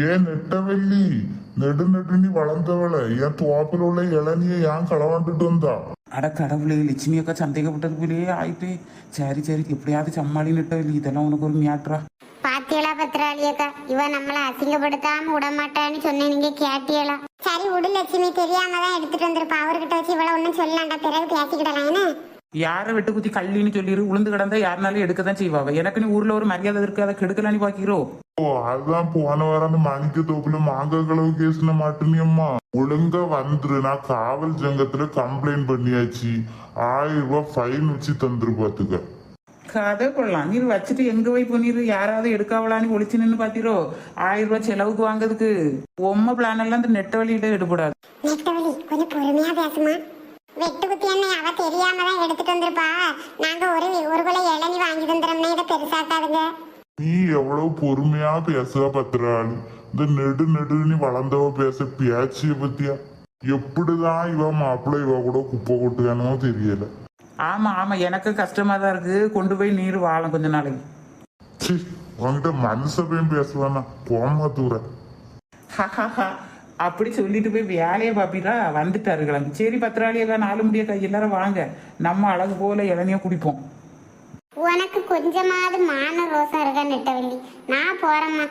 ஏன் நெட்டவெள்ளி, நெடுநெடுனி வளர்ந்தவள என் தோப்பில் உள்ள இளநிய ஏன் களவாண்டுட்டு வந்தா? அட கடவுளே, லட்சுமி அக்கா சந்தேகப்பட்டது போலயே ஆயிட்டு. சரி சரி, எப்படியாவது சமாளி நெட்டவெளி, இதெல்லாம் உனக்கு ஒரு மேட்ரா? பாத்தியலா பத்திராளியக்கா, இவ நம்மள அசிங்கப்படுத்தாம விட மாட்டான்னு சொன்ன, நீங்க கேட்டியலா? சரி விடு லட்சுமி, தெரியாம தான் எடுத்துட்டு வந்திருப்பா. அவர்கிட்ட வச்சு இவ்வளவு ஒன்னும் சொல்லலாம்டா, பிறகு பேசிக்கிடலாம். என்ன யாரை வெட்டு குத்தி கள்ளின்னு சொல்லிடு, உளுந்து கிடந்தா யாருனாலும் எடுக்கதான் செய்வாங்க. எனக்கு நீ ஊர்ல ஒரு மரியாதை இருக்கு, அதை கெடுக்கலான்னு பாக்கிறோ? ஓ, அதான் போன வாரம் அந்த மணிக்க தோப்புல மாங்காய் களவு கேஸ்ன மாட்டேனியம்மா. ஒழுங்கா வந்துரு, நான் காவல் சங்கத்துல கம்ப்ளைண்ட் பண்ணியாச்சு. 1000 ரூபாய் ஃபைன் வச்சு தந்துரு பாத்துக்க. கதை கொள்ளலாம், நீர் வச்சுட்டு எங்க போய் பண்ணிரு, யாராவது எடுக்காவலான்னு ஒளிச்சு நின்று பாத்தீரோ? 1000 ரூபாய் செலவுக்கு வாங்குறதுக்கு உம்ம பிளான் எல்லாம் இந்த நெட்ட வழியில எடுபடாது. நெட்டவழி கொஞ்சம் பொறுமையா பேசுமா. வெட்டு குத்தி என்ன அவ தெரியாம தான் எடுத்துட்டு வந்திருப்பா. நாங்க ஒரு குலை இளநி வாங்கி தந்துறோம்னா இதை பெருசாக்காதுங்க. நீ எவ்வளவு பொறுமையா பேசுவ பத்திராள். இந்த நெடுநி வளர்ந்தவ பேச்சிய பத்தியா? எப்படிதான் இவ மாப்பிள்ளை இவ கூட குப்பை கொட்டுதானோ தெரியல. ஆமா ஆமா, எனக்கு கஷ்டமா தான் இருக்கு. கொண்டு போய் நீர் வாழும் கொஞ்ச நாளைக்கு. சி, உன்கிட்ட மனுஷபையும் பேசுவானா? போமா தூர. அப்படி சொல்லிட்டு போய் வேலையை பாப்பீரா? வந்துட்டாருக்கலாம். சரி பத்திராளியக்கா, 4 முடியக்கா, எல்லாரும் வாங்க, நம்ம அழகு போல இளநிய குடிப்போம். உனக்கு கொஞ்சமாவது மான ரோசம் இருக்கா நெட்டவள்ளி? நான் போறேம்மா.